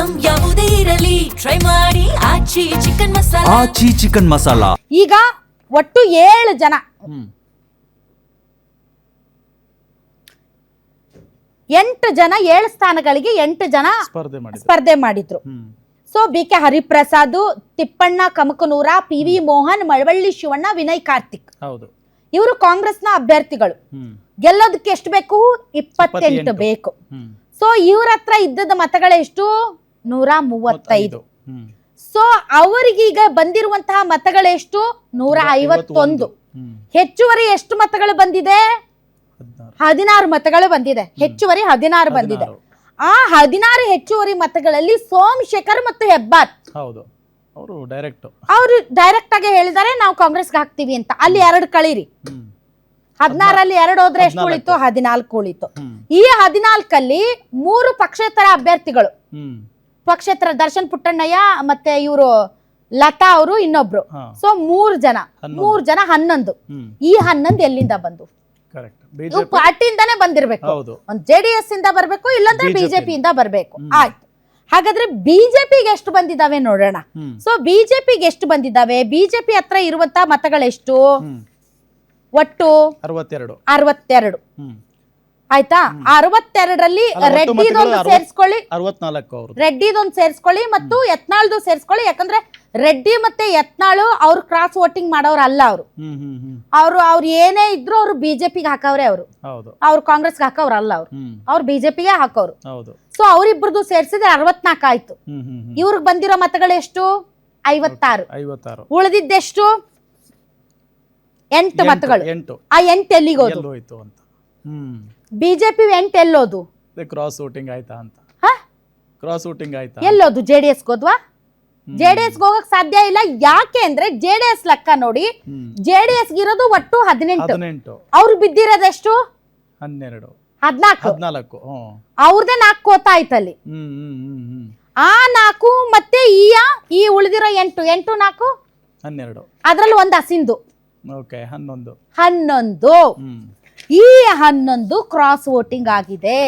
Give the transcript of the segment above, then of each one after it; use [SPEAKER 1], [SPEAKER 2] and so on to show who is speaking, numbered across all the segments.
[SPEAKER 1] Item ಯಾವುದೇ ಇರಲಿ try ಮಾಡಿ ಆಚಿ ಚಿಕನ್ ಮಸಾಲಾ.
[SPEAKER 2] ಆಚಿ ಚಿಕನ್ ಮಸಾಲಾ.
[SPEAKER 3] ಈಗ ಒಟ್ಟು 7 ಜನ 8 ಜನ 7 ಸ್ಥಾನಗಳಿಗೆ 8 ಜನ ಸ್ಪರ್ಧೆ ಮಾಡಿದ್ರು. So BK. Hariprasad, Tippanna Kamakanur, P V. Mohan, Malavalli Shivanna, Vinay Karthik ಇವರು ಕಾಂಗ್ರೆಸ್ನ ಅಭ್ಯರ್ಥಿಗಳು. ಗೆಲ್ಲೋದಕ್ಕೆ ಎಷ್ಟು ಬೇಕು? 28 ಬೇಕು. ಸೊ ಇವ್ರ ಹತ್ರ ಇದ್ದದ ಮತಗಳೆಷ್ಟು? 135. ಸೊ ಅವರಿಗೀಗ ಬಂದಿರುವಂತಹ ಮತಗಳೆಷ್ಟು? 151. ಹೆಚ್ಚುವರಿ ಎಷ್ಟು ಮತಗಳು ಬಂದಿದೆ? 16 ಮತಗಳು ಬಂದಿದೆ. ಹೆಚ್ಚುವರಿ 16 ಬಂದಿದೆ. ಆ 16 ಹೆಚ್ಚುವರಿ ಮತಗಳಲ್ಲಿ ಸೋಮಶೇಖರ್ ಮತ್ತು ಹೆಬ್ಬಾರ್ ಅವರು ಡೈರೆಕ್ಟ್ ಆಗಿ ಹೇಳಿದ್ದಾರೆ ನಾವು ಕಾಂಗ್ರೆಸ್ಗೆ ಹಾಕ್ತಿವಿ ಅಂತ. ಅಲ್ಲಿ 2 ಕಳೀರಿ. 16ರಲ್ಲಿ 2 ಹೋದ್ರೆ ಎಷ್ಟು ಉಳಿತು? 14 ಉಳಿತು. ಈ 14ಅಲ್ಲಿ 3 ಪಕ್ಷೇತರ ಅಭ್ಯರ್ಥಿಗಳು. ಪಕ್ಷೇತರ ದರ್ಶನ್ ಪುಟ್ಟಣ್ಣಯ್ಯ ಮತ್ತೆ ಇವರು ಲತಾ ಅವರು ಇನ್ನೊಬ್ರು. ಸೊ 3 ಜನ 11. ಈ 11 ಎಲ್ಲಿಂದ ಬಂದು? ಪಾರ್ಟಿಯಿಂದಾನೇ ಬಂದಿರ್ಬೇಕು. ಒಂದ್ JDS ಇಂದ ಬರ್ಬೇಕು, ಇಲ್ಲಾಂದ್ರೆ ಬಿಜೆಪಿ ಇಂದ ಬರ್ಬೇಕು. ಆಯ್ತು, ಹಾಗಾದ್ರೆ ಬಿಜೆಪಿಗೆ ಎಷ್ಟು ಬಂದಿದಾವೆ ನೋಡೋಣ. ಸೊ ಬಿಜೆಪಿಗೆ ಎಷ್ಟು ಬಂದಿದ್ದಾವೆ? ಬಿಜೆಪಿ ಹತ್ರ ಇರುವಂತಹ ಮತಗಳೆಷ್ಟು? ಒಟ್ಟು 62. ಆಯ್ತಾ? 62ರಲ್ಲಿ ರೆಡ್ಡಿದೊಂದು ಸೇರಿಸ್ಕೊಳ್ಳಿ, ರೆಡ್ಡಿದೊಂದು ಸೇರಿಸ್ಕೊಳ್ಳಿ ಮತ್ತು ಯತ್ನಾಳ್ದು ಸೇರಿಸ್ಕೊಳ್ಳಿ. ಯಾಕಂದ್ರೆ ರೆಡ್ಡಿ ಮತ್ತೆ ಯತ್ನಾಳು ಅವ್ರು ಕ್ರಾಸ್ ವೋಟಿಂಗ್ ಮಾಡೋರು ಅಲ್ಲ. ಅವ್ರು ಏನೇ ಇದ್ರು ಅವ್ರು ಬಿಜೆಪಿಗೆ ಹಾಕವ್ರೆ. ಅವ್ರು ಕಾಂಗ್ರೆಸ್ಗೆ ಹಾಕವ್ರ ಅಲ್ಲ. ಅವ್ರು ಬಿಜೆಪಿಗೆ ಹಾಕೋರು. ಸೊ ಅವ್ರಿಬ್ರದ್ದು ಸೇರಿಸಿದ್ರೆ 64 ಆಯ್ತು. ಇವ್ರಿಗೆ ಬಂದಿರೋ ಮತಗಳು ಎಷ್ಟು? 56. ಉಳಿದಿದ್ದೆಷ್ಟು? 8 ಮತಗಳು. ಆ 8 ಎಲ್ಲಿಗೆ ಹೋಯ್ತು? ಬಿಜೆಪಿ 8 ಎಲ್ಲೋದು?
[SPEAKER 4] ಕ್ರಾಸ್ ವೋಟಿಂಗ್ ಆಯ್ತಾ ಅಂತ.
[SPEAKER 3] ಎಲ್ಲೋದು? JDS ಹೋದ್ವಾ? JDS ಹೋಗಕ್ ಸಾಧ್ಯ ಇಲ್ಲ. ಯಾಕೆ ಅಂದ್ರೆ JDS ಲೆಕ್ಕ ನೋಡಿ, JDS ಇರೋದು ಒಟ್ಟು 18. ಅವ್ರು ಬಿದ್ದಿರೋದೆಷ್ಟು? 14. ಅವ್ರದೇ 4 ಕೋತ ಆಯ್ತಲ್ಲಿ. ಆ 4 ಮತ್ತೆ ಈ ಉಳಿದಿರೋ 8 4 12. ಅದ್ರಲ್ಲಿ ಒಂದು ಹಸಿಂದು 11. ಈ 11 ಕ್ರಾಸ್ ವೋಟಿಂಗ್ ಆಗಿದೆ.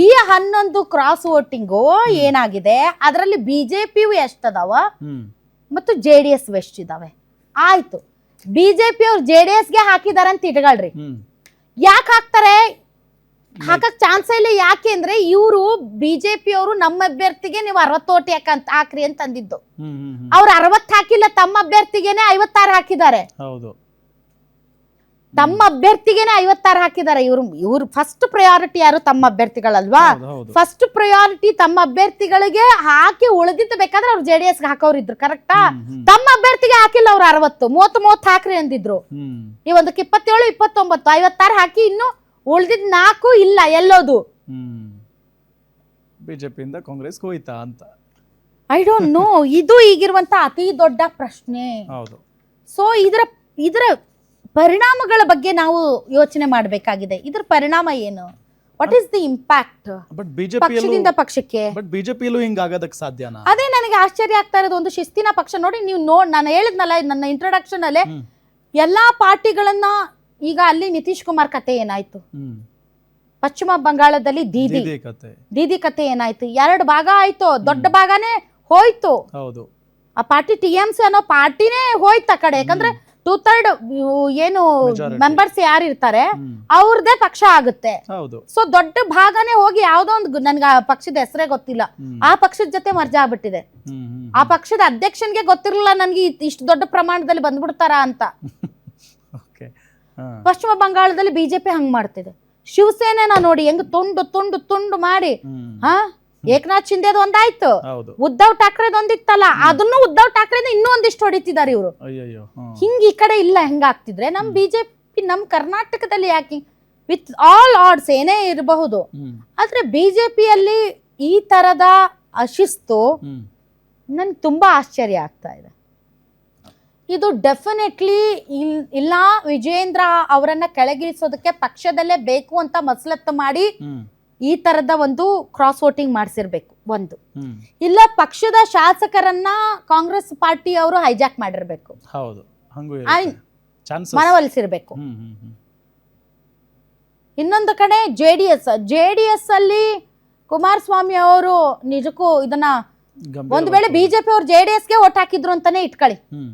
[SPEAKER 3] ಈ 11 ಕ್ರಾಸ್ ವೋಟಿಂಗು ಏನಾಗಿದೆ? ಅದರಲ್ಲಿ ಬಿಜೆಪಿ ಎಷ್ಟದಾವ ಮತ್ತು JDS ಎಷ್ಟಿದಾವೆ? ಆಯ್ತು, ಬಿಜೆಪಿ ಅವ್ರು JDSಗೆ ಹಾಕಿದಾರೆ ಅಂತ ಇಟ್ಕೊಳ್ರಿ. ಯಾಕೆ ಹಾಕ್ತಾರೆ? ಹಾಕಕ್ ಚಾನ್ಸ್ ಇಲ್ಲ. ಯಾಕೆ ಅಂದ್ರೆ ಇವರು ಬಿಜೆಪಿ ಅವರು ನಮ್ಮ ಅಭ್ಯರ್ಥಿಗೆ ನೀವು 60 ಓಟ್ ಯಾಕಂತ ಹಾಕ್ರಿ ಅಂತ ಅಂದಿದ್ದು. ಅವ್ರು 60 ಹಾಕಿಲ್ಲ, ತಮ್ಮ ಅಭ್ಯರ್ಥಿಗೆನೆ 56 ಹಾಕಿದ್ದಾರೆ. ತಮ್ಮ ಅಭ್ಯರ್ಥಿಗೆನೆ 56 ಹಾಕಿದ್ದಾರೆ. ಇವ್ರು ಫಸ್ಟ್ ಪ್ರಯಾರಿಟಿ ಯಾರು? ತಮ್ಮ ಅಭ್ಯರ್ಥಿಗಳಲ್ವಾ? ಫಸ್ಟ್ ಪ್ರಯಾರಿಟಿ ತಮ್ಮ ಅಭ್ಯರ್ಥಿಗಳಿಗೆ ಹಾಕಿ ಉಳಿದಿದ್ದು ಬೇಕಾದ್ರೆ ಅವ್ರು JDSಗೆ ಹಾಕೋರಿದ್ರು. ಕರೆಕ್ಟಾ? ತಮ್ಮ ಅಭ್ಯರ್ಥಿಗೆ ಹಾಕಿಲ್ಲ. ಅವ್ರು 60 30 ಹಾಕ್ರಿ ಅಂದಿದ್ರು. ಈ ಒಂದಕ್ಕೆ 27 29 56 ಹಾಕಿ ಇನ್ನು ಉಳಿದಿದ್ 4 ಇಲ್ಲ. ಎಲ್ಲೋದು?
[SPEAKER 4] ಬಿಜೆಪಿಯಿಂದ ಕಾಂಗ್ರೆಸ್ ಹೋಯ್ತಾ ಅಂತ
[SPEAKER 3] ಐ ಡೋಂಟ್ ನೋ. ಇದು ಈಗಿರುವಂತ ಅತಿ ದೊಡ್ಡ ಪ್ರಶ್ನೆ. ಸೊ ಇದರ ಪರಿಣಾಮಗಳ ಬಗ್ಗೆ ನಾವು ಯೋಚನೆ ಮಾಡಬೇಕಾಗಿದೆ. ಇದ್ರ ಪರಿಣಾಮ ಏನು? ವಾಟ್ ಇಸ್ ದಿ ಇಂಪ್ಯಾಕ್ಟ್ ಪಕ್ಷದಿಂದ ಪಕ್ಷಕ್ಕೆ?
[SPEAKER 4] ಬಿಜೆಪಿಯಲ್ಲೂ ಹಿಂಗಾಗೋದಕ್ಕೆ ಸಾಧ್ಯನಾ?
[SPEAKER 3] ಅದೇ ನನಗೆ ಆಶ್ಚರ್ಯ ಆಗ್ತಾ ಇರೋದು. ಒಂದು ಶಿಸ್ತಿನ ಪಕ್ಷ ನೋಡಿ. ನೀವು ನಾನು ಹೇಳಿದ್ನಲ್ಲ ನನ್ನ ಇಂಟ್ರೊಡಕ್ಷನ್ ಅಲ್ಲೇ, ಎಲ್ಲಾ ಪಾರ್ಟಿಗಳನ್ನ ಈಗ ಅಲ್ಲಿ ನಿತೀಶ್ ಕುಮಾರ್ ಕತೆ ಏನಾಯ್ತು? ಪಶ್ಚಿಮ ಬಂಗಾಳದಲ್ಲಿ ದೀದಿ ಕತೆ ಏನಾಯ್ತು? 2 ಭಾಗ ಆಯ್ತು. ದೊಡ್ಡ ಭಾಗನೇ ಹೋಯ್ತು. ಆ ಪಾರ್ಟಿ TMC ಅನ್ನೋ ಪಾರ್ಟಿನೇ ಹೋಯ್ತು ಆ ಕಡೆ. ಯಾಕಂದ್ರೆ 2/3 ಏನು ಮೆಂಬರ್ಸ್ ಯಾರು ಇರ್ತಾರೆ ಅವ್ರದೇ ಪಕ್ಷ ಆಗುತ್ತೆ. ಸೊ ದೊಡ್ಡ ಭಾಗನೇ ಹೋಗಿ ಯಾವ್ದೋ ಒಂದು, ನನ್ಗೆ ಆ ಪಕ್ಷದ ಹೆಸರೇ ಗೊತ್ತಿಲ್ಲ, ಆ ಪಕ್ಷದ ಜೊತೆ ಮರ್ಜ ಆಗ್ಬಿಟ್ಟಿದೆ. ಆ ಪಕ್ಷದ ಅಧ್ಯಕ್ಷನ್ಗೆ ಗೊತ್ತಿರಲಿಲ್ಲ ನನ್ಗೆ ಇಷ್ಟು ದೊಡ್ಡ ಪ್ರಮಾಣದಲ್ಲಿ ಬಂದ್ಬಿಡ್ತಾರ ಅಂತ. ಪಶ್ಚಿಮ ಬಂಗಾಳದಲ್ಲಿ ಬಿಜೆಪಿ ಹಂಗ್ ಮಾಡ್ತಿದೆ. ಶಿವಸೇನೆನ ನೋಡಿ ಹೆಂಗ್ ತುಂಡು ಮಾಡಿ ಏಕನಾಥ್ ಶಿಂದೇದ್ ಒಂದಾಯ್ತು, ಉದ್ಧವ್ ಠಾಕ್ರೆದ್ ಒಂದಿತ್ತಲ್ಲ, ಅದನ್ನು ಉದ್ಧವ್ ಠಾಕ್ರೆ ಇನ್ನೂ ಒಂದಿಷ್ಟು ಹೊಡಿತಿದ್ದಾರೆ ಇವರು. ಹಿಂಗ್ ಈ ಕಡೆ ಇಲ್ಲ. ಹೆಂಗಾಗ್ತಿದ್ರೆ ನಮ್ ಬಿಜೆಪಿ ನಮ್ ಕರ್ನಾಟಕದಲ್ಲಿ ಯಾಕೆ ವಿತ್ ಆಲ್ ಆಡ್ಸ್ ಏನೇ ಇರಬಹುದು, ಆದ್ರೆ ಬಿಜೆಪಿಯಲ್ಲಿ ಈ ತರದ ಅಶಿಸ್ತು ನನ್ಗೆ ತುಂಬಾ ಆಶ್ಚರ್ಯ ಆಗ್ತಾ ಇದೆ. ಇದು ಡೆಫಿನೆಟ್ಲಿ ಇಲ್ಲ, ವಿಜೇಂದ್ರ ಅವರನ್ನ ಕೆಳಗಿಳಿಸೋದಕ್ಕೆ ಪಕ್ಷದಲ್ಲೇ ಬೇಕು ಅಂತ ಮಸಲತ್ತು ಮಾಡಿ ಈ ತರದ ಒಂದು ಕ್ರಾಸ್ ವೋಟಿಂಗ್ ಮಾಡಿಸಿರ್ಬೇಕು. ಒಂದು ಇಲ್ಲ ಪಕ್ಷದ ಶಾಸಕರನ್ನ ಕಾಂಗ್ರೆಸ್ ಪಾರ್ಟಿ ಅವರು ಹೈಜಾಕ್ ಮಾಡಿರ್ಬೇಕು, ಮನವೊಲಿಸಿರ್ಬೇಕು. ಇನ್ನೊಂದು ಕಡೆ ಜೆಡಿಎಸ್ ಅಲ್ಲಿ ಕುಮಾರಸ್ವಾಮಿ ಅವರು ನಿಜಕ್ಕೂ ಇದನ್ನ
[SPEAKER 4] ಗಂಭೀರ
[SPEAKER 3] ಒಂದು ವೇಳೆ ಬಿಜೆಪಿ ಅವ್ರು JDS ಗೆ ಓಟ್ ಹಾಕಿದ್ರು ಅಂತಾನೆ ಇಟ್ಕೊಳ್ಳಿ.
[SPEAKER 4] ಹ್ಮ್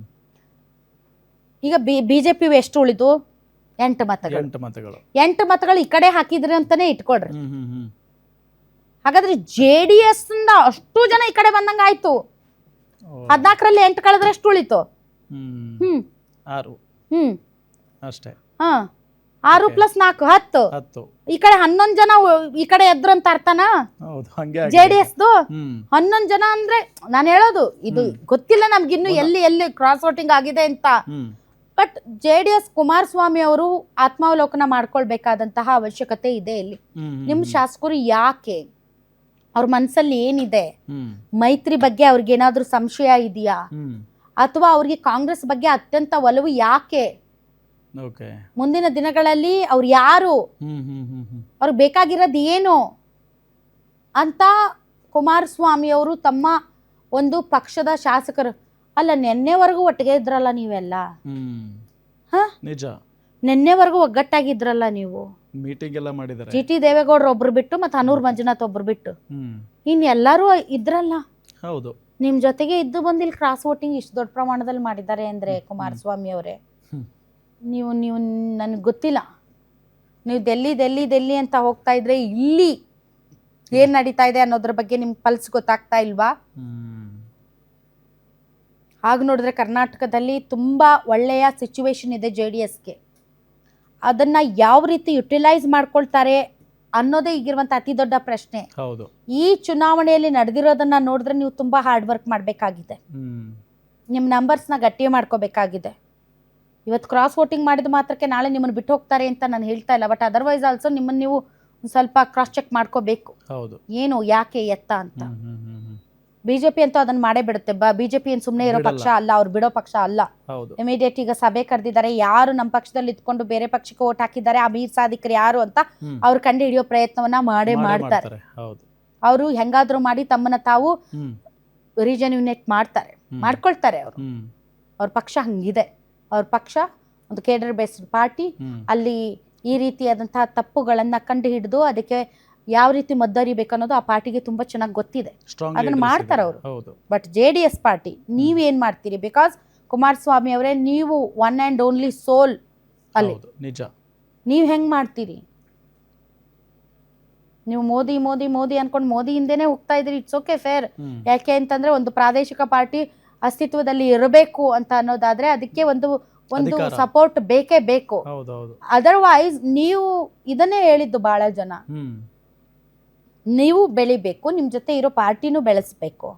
[SPEAKER 3] ಈಗ ಬಿಜೆಪಿ ಎಷ್ಟು ಉಳಿದು 8 ಮತಗಳು.
[SPEAKER 4] 8 ಮತಗಳು
[SPEAKER 3] 8 ಮತಗಳು ಈ ಕಡೆ ಹಾಕಿದ್ರಿ ಅಂತಾನೆ ಇಟ್ಕೊಳ್ರಿ.
[SPEAKER 4] ಹ್ಮ್ ಹ್ಮ್ ಹ್ಮ್
[SPEAKER 3] ಹಾಗಾದ್ರೆ JDS ಇಂದ ಅಷ್ಟು ಜನ ಈ ಕಡೆ ಬಂದಂಗ ಆಯ್ತು. 14ರಲ್ಲಿ 8 ಕಳೆದ್ರೆ ಎಷ್ಟು ಉಳಿತು?
[SPEAKER 4] ಹ್ಮ್ 6 ಅಷ್ಟೇ.
[SPEAKER 3] 6 + 4 10. ಈ ಕಡೆ 11 ಜನ ಈ ಕಡೆ ಎದ್ರು ಅಂತ ಅರ್ಥನಾ?
[SPEAKER 4] ಹೌದು ಹಂಗೆ
[SPEAKER 3] JDSದು 11 ಜನ ಅಂದ್ರೆ ನಾನು ಹೇಳೋದು ಇದು ಗೊತ್ತಿಲ್ಲ ನಮ್ಗಿನ್ನು ಎಲ್ಲಿ ಕ್ರಾಸ್ ವೋಟಿಂಗ್ ಆಗಿದೆ ಅಂತ. ಬಟ್ JDS ಕುಮಾರಸ್ವಾಮಿ ಅವರು ಆತ್ಮಾವಲೋಕನ ಮಾಡ್ಕೊಳ್ಬೇಕಾದಂತಹ ಅವಶ್ಯಕತೆ ಇದೆ ಇಲ್ಲಿ. ನಿಮ್ ಶಾಸಕರು ಯಾಕೆ, ಅವ್ರ ಮನ್ಸಲ್ಲಿ ಏನಿದೆ, ಮೈತ್ರಿ ಬಗ್ಗೆ ಅವ್ರಿಗೆ ಏನಾದ್ರೂ ಸಂಶಯ ಇದೆಯಾ, ಅಥವಾ ಅವ್ರಿಗೆ ಕಾಂಗ್ರೆಸ್ ಬಗ್ಗೆ ಅತ್ಯಂತ ಒಲವು ಯಾಕೆ, ಮುಂದಿನ ದಿನಗಳಲ್ಲಿ ಅವ್ರು ಯಾರು, ಅವ್ರಿಗೆ ಬೇಕಾಗಿರೋದು ಏನು ಅಂತ ಕುಮಾರಸ್ವಾಮಿ ಅವರು ತಮ್ಮ ಒಂದು ಪಕ್ಷದ ಶಾಸಕರು ಅಲ್ಲ ನೆನ್ನೆವರೆಗೂ ಒಟ್ಟಿಗೆ ಇದ್ರಲ್ಲ ನೀವೆಲ್ಲ.
[SPEAKER 4] ನಿಜ,
[SPEAKER 3] ನೆನ್ನೆವರೆಗೂ ಒಗ್ಗಟ್ಟಾಗಿದ್ರಲ್ಲ ನೀವು.
[SPEAKER 4] ಮೀಟಿಂಗ್ ಎಲ್ಲ ಮಾಡಿದ್ದಾರೆ.
[SPEAKER 3] GT ದೇವೇಗೌಡರು ಒಬ್ರು ಬಿಟ್ಟು ಮತ್ತೆ ಹನೂರ್ ಮಂಜುನಾಥ್ ಒಬ್ರು ಬಿಟ್ಟು ಇನ್ ಎಲ್ಲರೂ ಇದ್ರಲ್ಲ.
[SPEAKER 4] ಹೌದು,
[SPEAKER 3] ನಿಮ್ ಜೊತೆಗೆ ಇದ್ದು ಬಂದು ಇಲ್ಲಿ ಕ್ರಾಸ್ ವೋಟಿಂಗ್ ಇಷ್ಟು ದೊಡ್ಡ ಪ್ರಮಾಣದಲ್ಲಿ ಮಾಡಿದ್ದಾರೆ ಅಂದ್ರೆ ಕುಮಾರಸ್ವಾಮಿ ಅವರೇ, ನೀವು ನನಗೆ ಗೊತ್ತಿಲ್ಲ, ನೀವು ಡೆಲ್ಲಿ ಅಂತ ಹೋಗ್ತಾ ಇದ್ರೆ ಇಲ್ಲಿ ಏನ್ ನಡೀತಾ ಇದೆ ಅನ್ನೋದ್ರ ಬಗ್ಗೆ ನಿಮ್ಗೆ ಪಲ್ಸ್ ಗೊತ್ತಾಗ್ತಾ ಇಲ್ವಾ? ಹಾಗೆ ನೋಡಿದ್ರೆ ಕರ್ನಾಟಕದಲ್ಲಿ ತುಂಬಾ ಒಳ್ಳೆಯ ಸಿಚುವೇಶನ್ ಇದೆ JDSಗೆ. ಅದನ್ನ ಯಾವ ರೀತಿ ಯುಟಿಲೈಸ್ ಮಾಡ್ಕೊಳ್ತಾರೆ ಅನ್ನೋದೇ ಈಗಿರುವಂತ ಅತಿ ದೊಡ್ಡ ಪ್ರಶ್ನೆ. ಈ ಚುನಾವಣೆಯಲ್ಲಿ ನಡೆದಿರೋದನ್ನ ನೋಡಿದ್ರೆ ನೀವು ತುಂಬಾ ಹಾರ್ಡ್ ವರ್ಕ್ ಮಾಡಬೇಕಾಗಿದೆ. ನಿಮ್ಮ ನಂಬರ್ಸ್ನ ಗಟ್ಟಿ ಮಾಡ್ಕೋಬೇಕಾಗಿದೆ. ಇವತ್ತು ಕ್ರಾಸ್ ವೋಟಿಂಗ್ ಮಾಡಿದ ಮಾತ್ರಕ್ಕೆ ನಾಳೆ ನಿಮ್ಮನ್ನು ಬಿಟ್ಟು ಹೋಗ್ತಾರೆ ಅಂತ ನಾನು ಹೇಳ್ತಾ ಇಲ್ಲ. ಬಟ್ ಅದರ್ವೈಸ್ ಆಲ್ಸೋ ನಿಮ್ಮನ್ನು ನೀವು ಸ್ವಲ್ಪ ಕ್ರಾಸ್ ಚೆಕ್ ಮಾಡ್ಕೋಬೇಕು. ಏನು ಯಾಕೆ ಎತ್ತ ಅಂತ. ಬಿಜೆಪಿ ಅಂತೂ ಅದನ್ನ ಮಾಡೇ ಬಿಡುತ್ತೆ. ಬಿಜೆಪಿ ಏನ್ ಸುಮ್ಮನೆ ಇರೋ ಪಕ್ಷ ಅಲ್ಲ, ಅವ್ರು ಬಿಡೋ ಪಕ್ಷ ಅಲ್ಲ. ಇಮಿಡಿಯೇಟ್ ಈಗ ಸಭೆ ಕರೆದಿದ್ದಾರೆ, ಯಾರು ನಮ್ಮ ಪಕ್ಷದಲ್ಲಿ ಇದ್ಕೊಂಡು ಬೇರೆ ಪಕ್ಷಕ್ಕೆ ಓಟ್ ಹಾಕಿದ್ದಾರೆ ಆ ಮೀರ್ ಸಾಧಿಕರು ಯಾರು ಅಂತ ಅವ್ರು ಕಂಡು ಹಿಡಿಯೋ ಪ್ರಯತ್ನವನ್ನ ಮಾಡ್ತಾರೆ. ಅವರು ಹೆಂಗಾದ್ರೂ ಮಾಡಿ ತಮ್ಮನ್ನ ತಾವು ರಿಜನ್ಯೂನೇಟ್ ಮಾಡ್ಕೊಳ್ತಾರೆ. ಅವ್ರ ಪಕ್ಷ ಹಂಗಿದೆ. ಅವ್ರ ಪಕ್ಷ ಒಂದು ಕೇಡರ್ ಬೇಸ್ಡ್ ಪಾರ್ಟಿ. ಅಲ್ಲಿ ಈ ರೀತಿಯಾದಂತಹ ತಪ್ಪುಗಳನ್ನ ಕಂಡು ಹಿಡಿದು ಅದಕ್ಕೆ ಯಾವ ರೀತಿ ಮದ್ದರಿಬೇಕು ಅನ್ನೋದು ಆ ಪಾರ್ಟಿಗೆ ತುಂಬಾ ಚೆನ್ನಾಗಿ ಗೊತ್ತಿದೆ. ಅದನ್ನ ಮಾಡ್ತಾರೆ ಅವರು. ಬಟ್ JDS ಪಾರ್ಟಿ ನೀವೇನ್ ಮಾಡ್ತೀರಿ? ಬಿಕಾಸ್ ಕುಮಾರಸ್ವಾಮಿ ಅವರೇ, ನೀವು ಒನ್ ಅಂಡ್ ಓನ್ಲಿ ಸೋಲ್ ಅಲ್ಲಿ. ನೀವ್ ಹೆಂಗ್ ಮಾಡ್ತೀರಿ? ನೀವು ಮೋದಿ ಮೋದಿ ಮೋದಿ ಅನ್ಕೊಂಡು ಮೋದಿ ಹಿಂದೆನೆ ಹೋಗ್ತಾ ಇದ್ರಿ. It's okay, fair. ಯಾಕೆ ಅಂತಂದ್ರೆ ಒಂದು ಪ್ರಾದೇಶಿಕ ಪಾರ್ಟಿ ಅಸ್ತಿತ್ವದಲ್ಲಿ ಇರಬೇಕು ಅಂತ ಅನ್ನೋದಾದ್ರೆ ಅದಕ್ಕೆ ಒಂದು ಸಪೋರ್ಟ್ ಬೇಕೇ ಬೇಕು. ಅದರ್ವೈಸ್ ನೀವು ಇದನ್ನೇ ಹೇಳಿದ್ದು ಬಹಳ ಜನ, ನೀವು ಬೆಳಿಬೇಕು, ನಿಮ್ ಜೊತೆ ಇರೋ ಪಾರ್ಟಿನೂ ಬೆಳೆಸ್ಬೇಕು.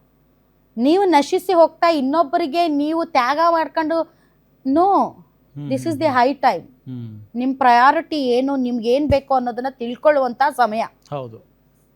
[SPEAKER 3] ನೀವು ನಶಿಸಿ ಹೋಗ್ತಾ ಇನ್ನೊಬ್ಬರಿಗೆ ನೀವು ತ್ಯಾಗ ಮಾಡ್ಕೊಂಡು, no, this is the high time. ನಿಮ್ ಪ್ರಯಾರಿಟಿ ಏನು, ನಿಮ್ಗೆ ಏನ್ ಬೇಕು ಅನ್ನೋದನ್ನ ತಿಳ್ಕೊಳ್ಳುವಂತ ಸಮಯ.